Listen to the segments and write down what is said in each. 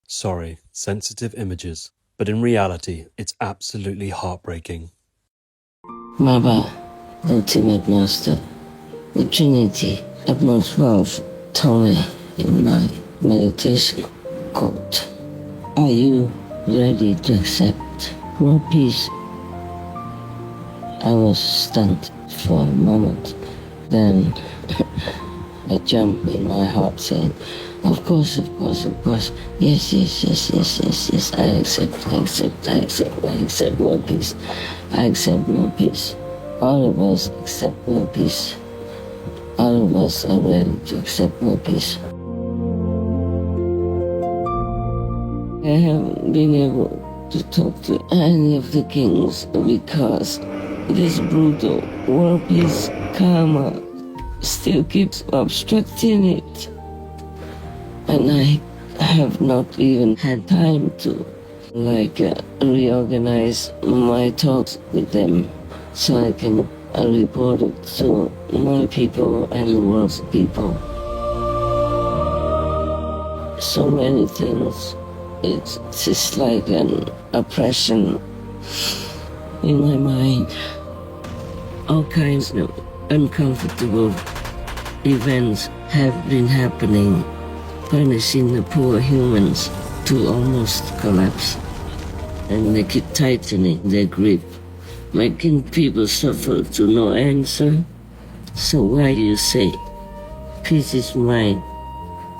Sorry, sensitive images. But in reality, it's absolutely heartbreaking. MAPA, Ultimate Master, the Trinity, utmost wealth, told me in my meditation, quote, "Are you ready to accept world peace?" I was stunned for a moment. Then a jump in my heart saying, of course, yes, I accept world peace. I accept world peace. All of us accept world peace. All of us are ready to accept world peace. I haven't been able to talk to any of the kings because this brutal world peace karma still keeps obstructing it. And I have not even had time to reorganize my talks with them so I can report it to my people and the world's people. So many things. It's just like an oppression in my mind. All kinds of uncomfortable events have been happening, punishing the poor humans to almost collapse, and they keep tightening their grip, making people suffer to no answer. So why do you say, peace is mine?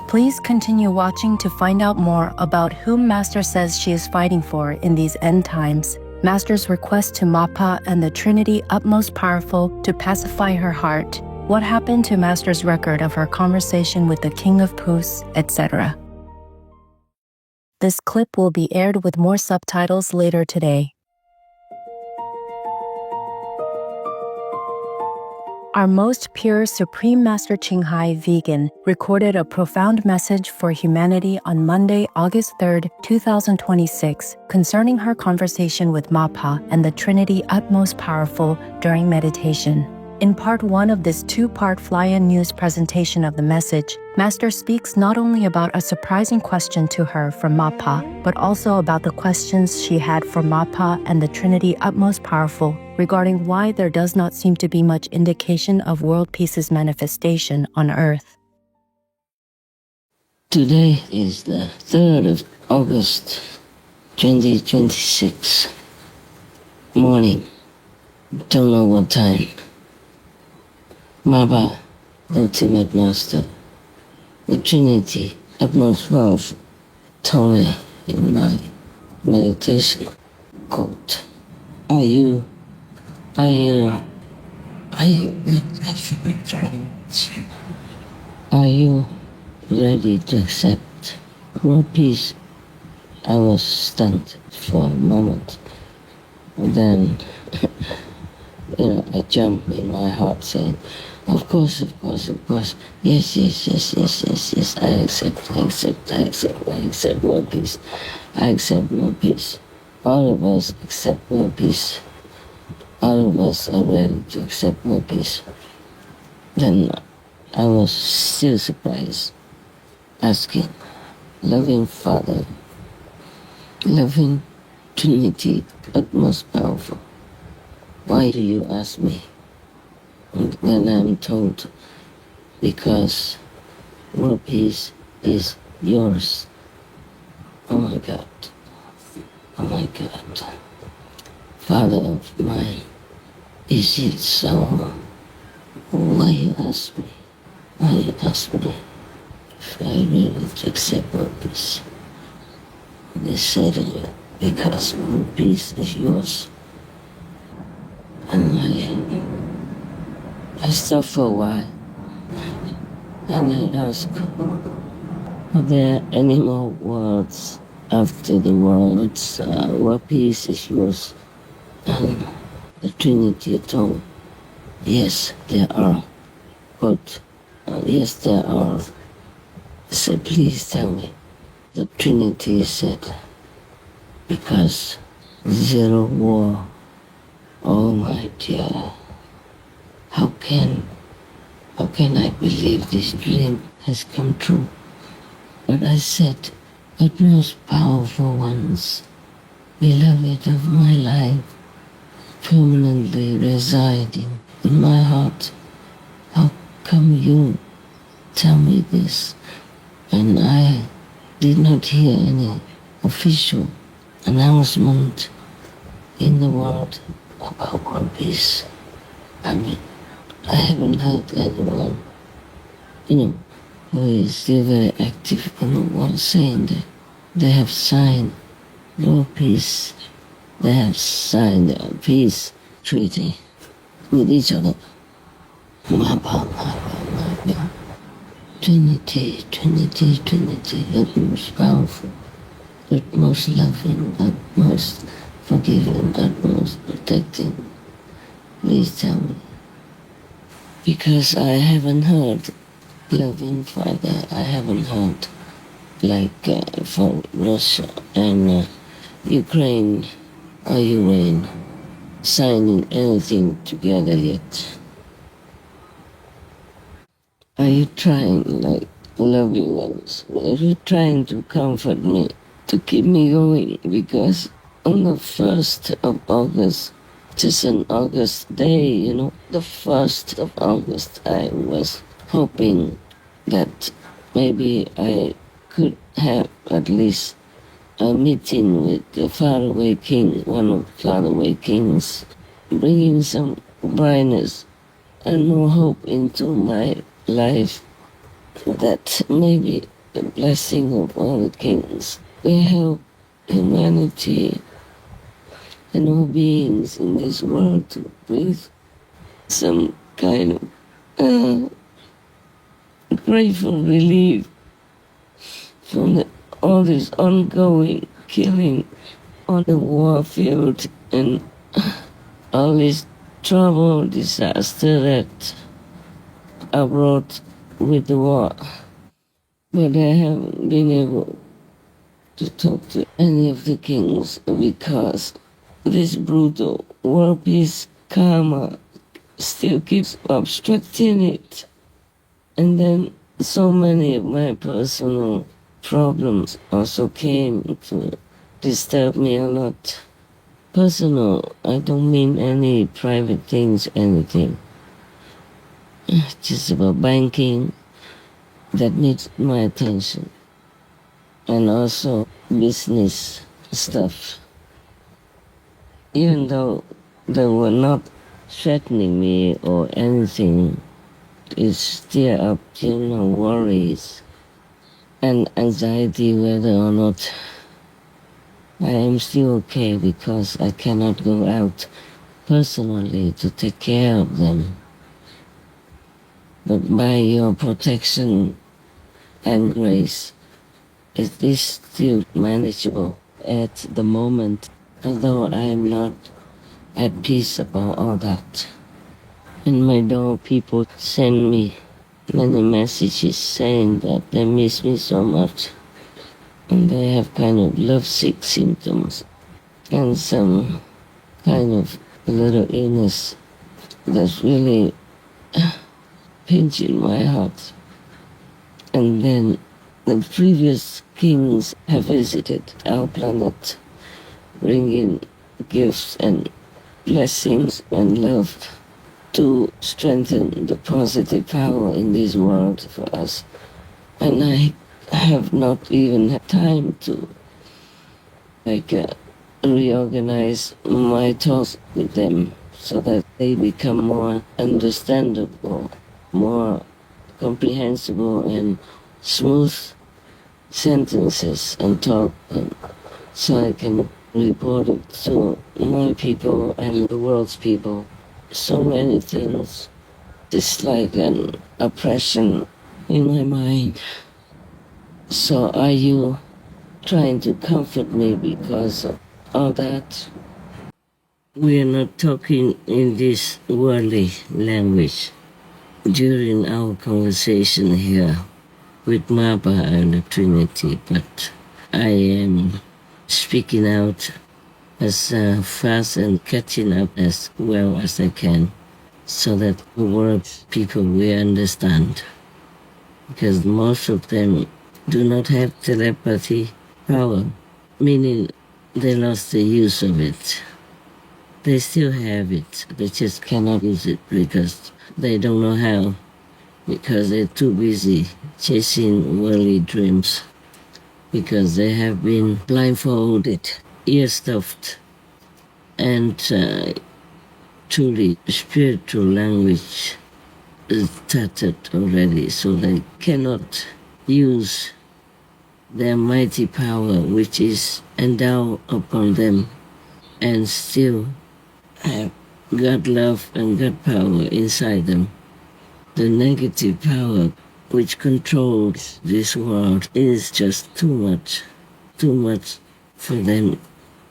Please continue watching to find out more about whom Master says she is fighting for in these end times. Master's request to MAPA and the Trinity Utmost Powerful to pacify her heart. What happened to Master's record of her conversation with the King of Pus, etc. This clip will be aired with more subtitles later today. Our most pure Supreme Master Qinghai Vegan recorded a profound message for humanity on Monday, August 3, 2026, concerning her conversation with MAPA and the Trinity Utmost Powerful during meditation. In part 1 of this 2-part fly-in news presentation of the message, Master speaks not only about a surprising question to her from MAPA, but also about the questions she had for MAPA and the Trinity Utmost Powerful regarding why there does not seem to be much indication of world peace's manifestation on Earth. Today is the 3rd of August, 2026. Morning. Don't know what time. MAPA, Ultimate Master, the Trinity, utmost wealth, told me in my meditation, quote, Are you ready to accept world peace? I was stunned for a moment. And then, a jump in my heart saying, of course, yes, I accept world peace. I accept world peace. All of us accept world peace. All of us are ready to accept world peace. Then I was still surprised, asking, loving Father, loving Trinity, utmost powerful, why do you ask me? And then I'm told, because world peace is yours. Oh my God. Father of mine, is it so? Why you ask me? If I really accept world peace? They said to me, because world peace is yours. And I stopped for a while, and I asked, are there any more words after the words, world peace is yours? And the Trinity told me, yes, there are. But, yes, there are. I said, please tell me. The Trinity said, because zero war. Oh my dear, how can I believe this dream has come true? But I said, but most powerful ones, beloved of my life, permanently residing in my heart. How come you tell me this when I did not hear any official announcement in the world about One Piece? I mean, I haven't heard anyone, who is still very active in the world saying that they have signed no peace. They have signed a peace treaty with each other. MAPA, MAPA, MAPA. Trinity, Trinity, Trinity, that most powerful, that most loving, that most forgiving, that most protecting. Please tell me. Because I haven't heard loving Father, I haven't heard like for Russia and Ukraine or Ukraine signing anything together yet. Are you trying, like loving ones, are you trying to comfort me, to keep me going? Because on the 1st of August, just an August day, the 1st of August, I was hoping that maybe I could have at least a meeting with the faraway king, one of the faraway kings, bringing some brightness and more hope into my life, that maybe the blessing of all the kings will help humanity and all beings in this world to breathe some kind of grateful relief from all this ongoing killing on the war field and all this trouble, disaster that are brought with the war. But I haven't been able to talk to any of the kings because this brutal war peace karma still keeps obstructing it. And then so many of my personal problems also came to disturb me a lot. Personal, I don't mean any private things, anything. Just about banking that needs my attention. And also business stuff. Even though they were not threatening me or anything, it's still up to worries and anxiety whether or not I am still okay because I cannot go out personally to take care of them. But by your protection and grace, it is still manageable at the moment, although I am not at peace about all that. In my door, people send me many messages saying that they miss me so much and they have kind of lovesick symptoms and some kind of little illness that's really pinching my heart. And then the previous kings have visited our planet, bringing gifts and blessings and love to strengthen the positive power in this world for us. And I have not even had time to reorganize my thoughts with them so that they become more understandable, more comprehensible and smooth sentences and talk, so I can report it to my people and the world's people. So many things. It's like an oppression in my mind. So are you trying to comfort me because of all that? We are not talking in this worldly language during our conversation here with MAPA and the Trinity, but I am speaking out as fast and catching up as well as I can so that the world people will understand. Because most of them do not have telepathy power, meaning they lost the use of it. They still have it, they just cannot use it because they don't know how, because they're too busy chasing worldly dreams, because they have been blindfolded, ear stuffed, and truly spiritual language is tattered already, so they cannot use their mighty power which is endowed upon them, and still have God love and God power inside them. The negative power which controls this world is just too much for them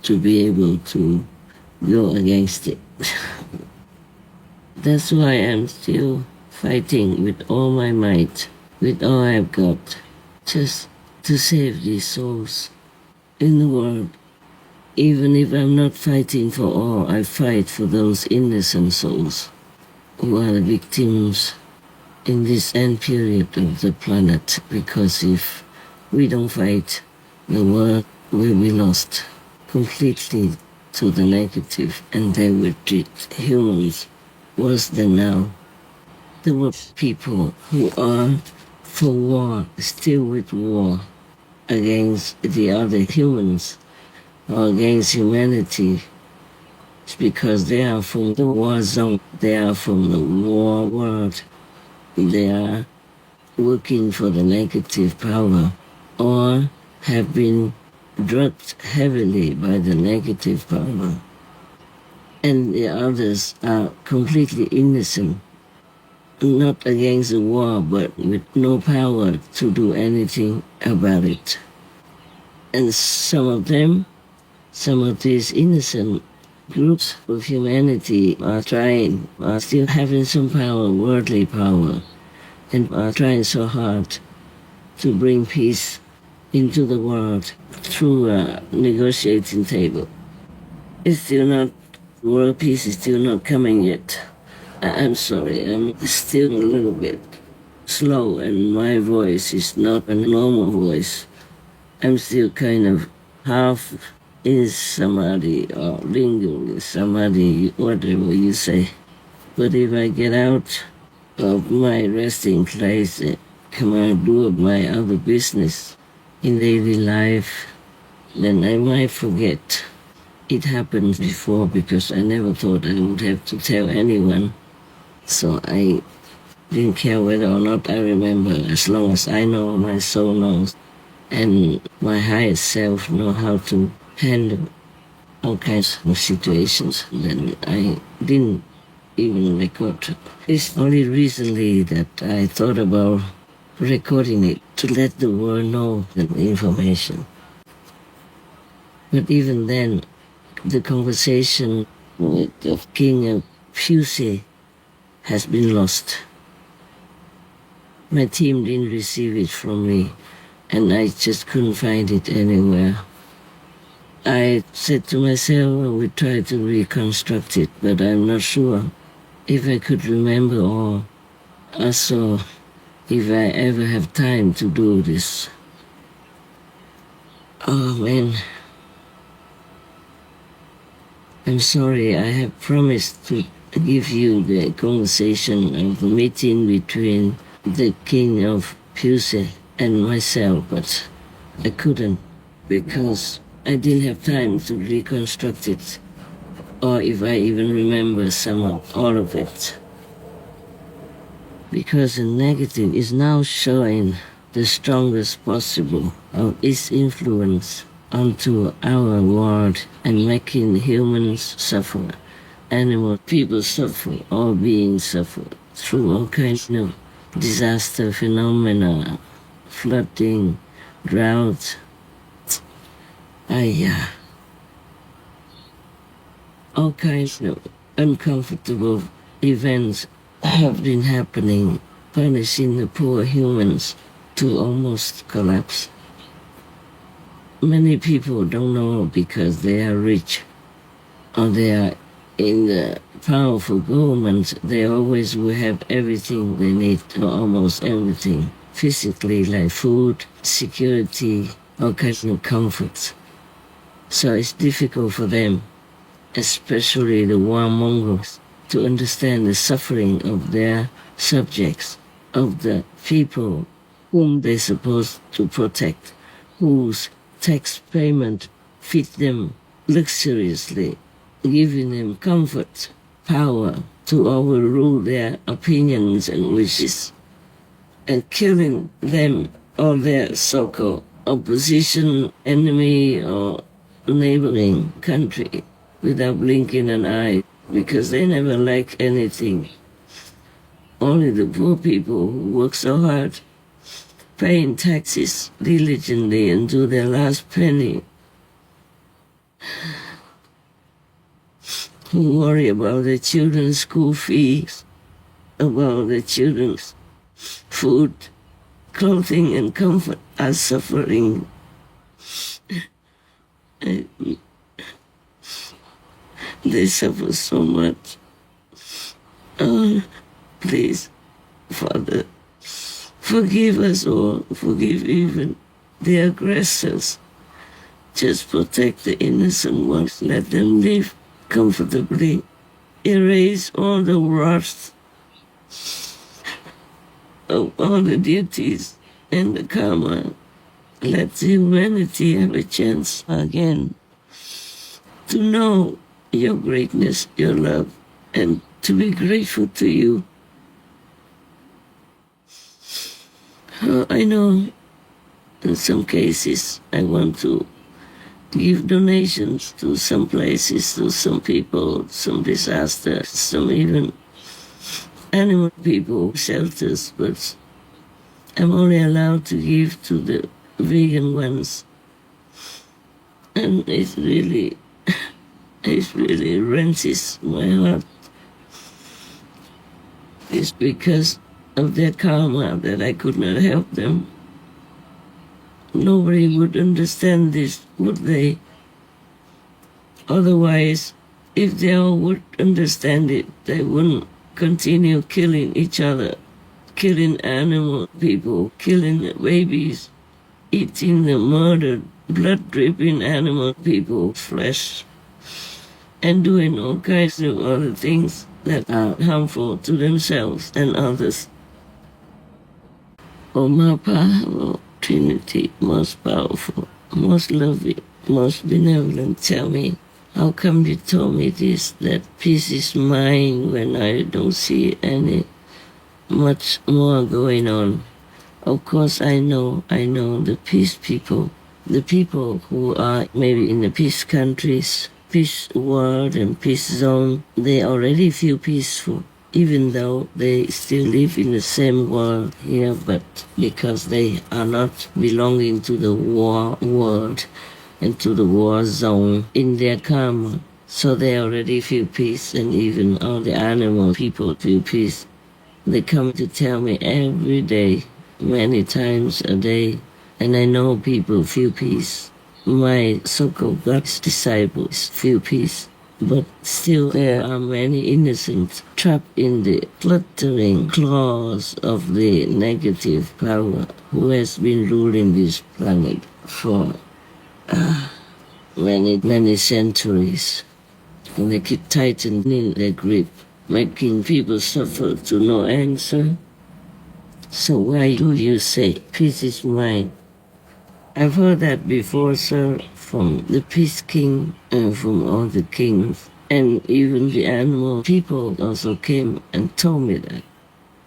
to be able to go against it. That's why I'm still fighting with all my might, with all I've got, just to save these souls in the world. Even if I'm not fighting for all, I fight for those innocent souls who are the victims in this end period of the planet, because if we don't fight, the world will be lost completely to the negative, and they will treat humans worse than now. There were people who are for war, still with war against the other humans or against humanity. It's because they are from the war zone, they are from the war world. They are working for the negative power or have been drugged heavily by the negative power. And the others are completely innocent, not against the war, but with no power to do anything about it. And some of these innocent groups of humanity are still having some power, worldly power, and are trying so hard to bring peace into the world through a negotiating table. It's still not, world peace is still not coming yet. I'm sorry, I'm still a little bit slow and my voice is not a normal voice. I'm still kind of half in samadhi or lingering in samadhi, whatever you say. But if I get out of my resting place and come and do my other business in daily life, then I might forget. It happened before because I never thought I would have to tell anyone. So I didn't care whether or not I remember, as long as I know, my soul knows, and my higher self know how to handle all kinds of situations. Then I didn't even record. It's only recently that I thought about recording it to let the world know the information. But even then, the conversation with the king of Pusey has been lost. My team didn't receive it from me, and I just couldn't find it anywhere. I said to myself, I would try to reconstruct it, but I'm not sure if I could remember all. Also, if I ever have time to do this. Oh man. I'm sorry, I have promised to give you the conversation of the meeting between the king of Pusey and myself, but I couldn't because I didn't have time to reconstruct it, or if I even remember all of it. Because the negative is now showing the strongest possible of its influence onto our world and making humans suffer, animal people suffer, all beings suffer through all kinds of disaster phenomena, flooding, drought. All kinds of uncomfortable events have been happening, punishing the poor humans to almost collapse. Many people don't know because they are rich or they are in the powerful government. They always will have everything they need, or almost everything, physically, like food, security, all kinds of comforts. So it's difficult for them, especially the warmongers, to understand the suffering of their subjects, of the people whom they're supposed to protect, whose tax payment feed them luxuriously, giving them comfort, power to overrule their opinions and wishes, and killing them or their so-called opposition, enemy, or neighboring country without blinking an eye, because they never like anything. Only the poor people who work so hard, paying taxes diligently and to their last penny, who worry about their children's school fees, about their children's food, clothing, and comfort, are suffering. They suffer so much. Oh, please, Father, forgive us all, forgive even the aggressors. Just protect the innocent ones, let them live comfortably. Erase all the wrath of all the duties and the karma. Let humanity have a chance again to know your greatness, your love, and to be grateful to you. I know in some cases I want to give donations to some places, to some people, some disasters, some even animal people, shelters, but I'm only allowed to give to the vegan ones. And it really wrenches my heart. It's because of their karma that I could not help them. Nobody would understand this, would they? Otherwise, if they all would understand it, they wouldn't continue killing each other, killing animal people, killing babies, eating the murdered, blood-dripping animal people's flesh, and doing all kinds of other things that are harmful to themselves and others. Oh, MAPA, oh, Trinity, most powerful, most loving, most benevolent, tell me, how come you told me this, that peace is mine when I don't see any much more going on? Of course, I know the peace people, the people who are maybe in the peace countries, peace world and peace zone, they already feel peaceful, even though they still live in the same world here, but because they are not belonging to the war world and to the war zone in their karma. So they already feel peace, and even all the animal people feel peace. They come to tell me every day, many times a day, and I know people feel peace. My so-called God's disciples feel peace. But still there are many innocents trapped in the fluttering claws of the negative power who has been ruling this planet for many centuries. And they keep tightening their grip, making people suffer to no answer. So why do you say peace is mine? I've heard that before, sir, from the Peace King and from all the kings. And even the animal people also came and told me that.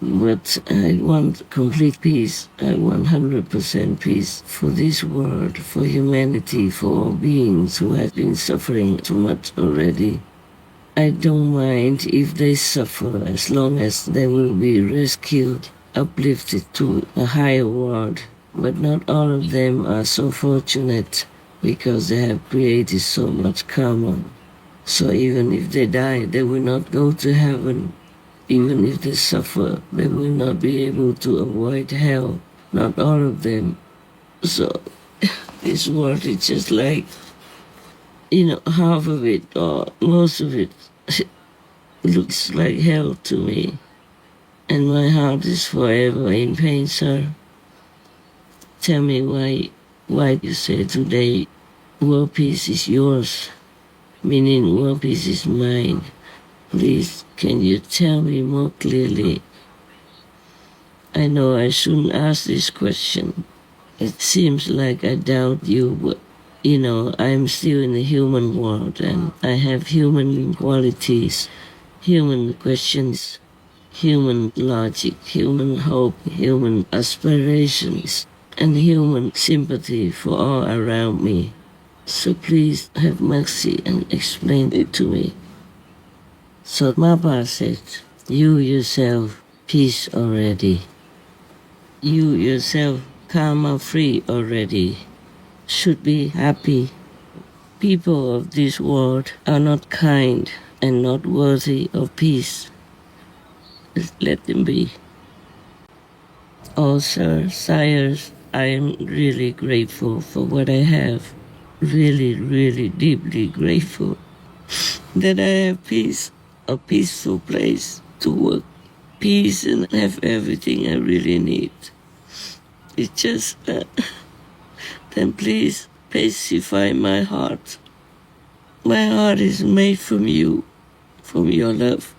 But I want complete peace. I want 100% peace for this world, for humanity, for all beings who have been suffering too much already. I don't mind if they suffer as long as they will be rescued, uplifted to a higher world. But not all of them are so fortunate because they have created so much karma. So even if they die, they will not go to heaven. Even if they suffer, they will not be able to avoid hell. Not all of them. So this world is just like, half of it or most of it looks like hell to me. And my heart is forever in pain, sir. Tell me why why you say today world peace is yours, meaning world peace is mine. Please, can you tell me more clearly? I know I shouldn't ask this question. It seems like I doubt you, but I'm still in the human world and I have human qualities, human questions, human logic, human hope, human aspirations, and human sympathy for all around me. So please have mercy and explain it to me. So MAPA said, you yourself peace already. You yourself karma free already. Should be happy. People of this world are not kind and not worthy of peace. Just let them be. Oh, sir, sires, I am really grateful for what I have. Really, really deeply grateful that I have peace, a peaceful place to work, peace and have everything I really need. It's just then please pacify my heart. My heart is made from you, from your love.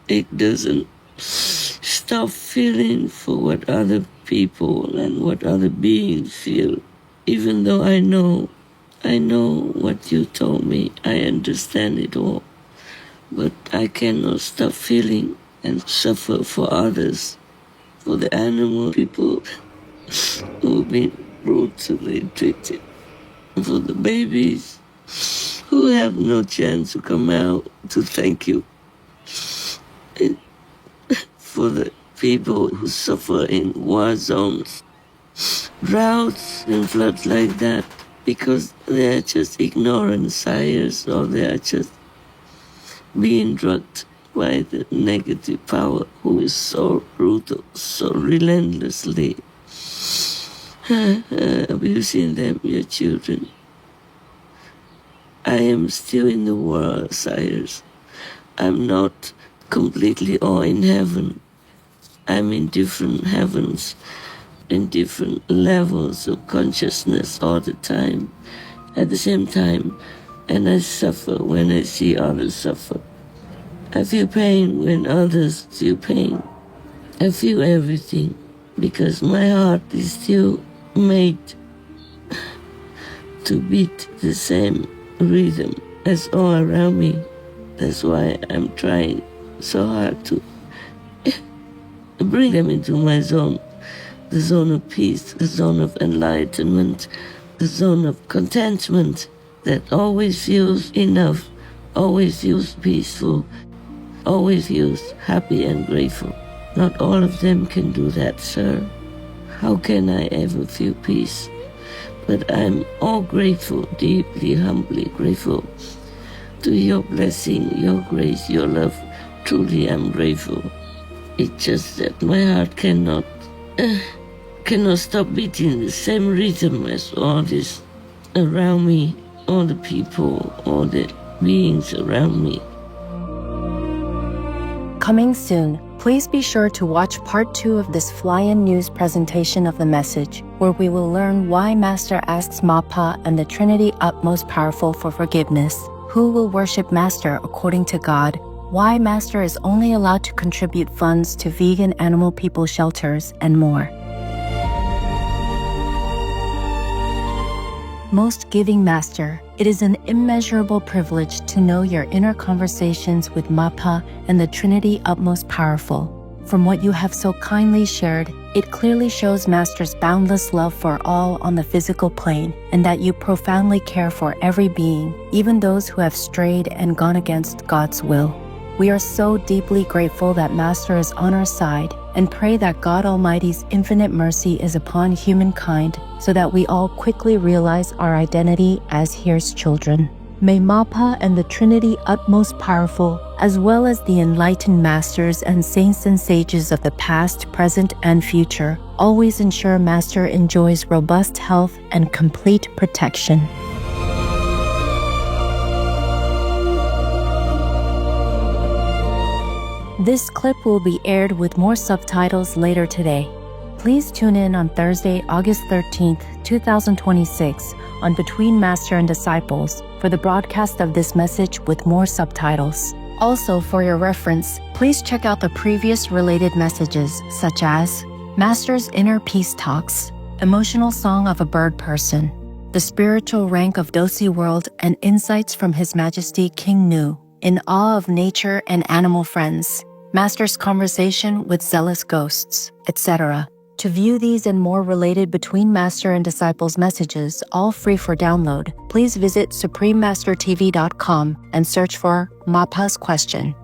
It doesn't stop feeling for what other people and what other beings feel. Even though I know what you told me, I understand it all. But I cannot stop feeling and suffer for others, for the animal people who've been brutally treated, for the babies who have no chance to come out to thank you, and for the people who suffer in war zones, droughts and floods like that, because they are just ignorant sires or they are just being drugged by the negative power who is so brutal, so relentlessly abusing them, your children. I am still in the world, sires. I'm not completely all in heaven. I'm in different heavens, in different levels of consciousness all the time, at the same time, and I suffer when I see others suffer. I feel pain when others feel pain. I feel everything because my heart is still made to beat the same rhythm as all around me. That's why I'm trying so hard to bring them into my zone, the zone of peace, the zone of enlightenment, the zone of contentment that always feels enough, always feels peaceful, always feels happy and grateful. Not all of them can do that, sir. How can I ever feel peace? But I'm all grateful, deeply, humbly grateful to your blessing, your grace, your love. Truly, I'm grateful. It's just that my heart cannot stop beating the same rhythm as all this around me, all the people, all the beings around me. Coming soon, please be sure to watch part 2 of this fly-in news presentation of the message, where we will learn why Master asks MAPA and the Trinity Utmost Powerful for forgiveness, who will worship Master according to God, why Master is only allowed to contribute funds to vegan animal people shelters, and more. Most Giving Master, it is an immeasurable privilege to know your inner conversations with MAPA and the Trinity Utmost Powerful. From what you have so kindly shared, it clearly shows Master's boundless love for all on the physical plane, and that you profoundly care for every being, even those who have strayed and gone against God's will. We are so deeply grateful that Master is on our side, and pray that God Almighty's infinite mercy is upon humankind so that we all quickly realize our identity as His children. May MAPA and the Trinity Utmost Powerful, as well as the enlightened masters and saints and sages of the past, present, and future, always ensure Master enjoys robust health and complete protection. This clip will be aired with more subtitles later today. Please tune in on Thursday, August 13th 2026 on Between Master and Disciples for the broadcast of this message with more subtitles. Also, for your reference, please check out the previous related messages such as Master's Inner Peace Talks, Emotional Song of a Bird Person, The Spiritual Rank of Dosi World, and Insights from His Majesty King Nu, In Awe of Nature and Animal Friends, Master's Conversation with Zealous Ghosts, etc. To view these and more related Between Master and Disciples messages, all free for download, please visit suprememastertv.com and search for MAPA's question.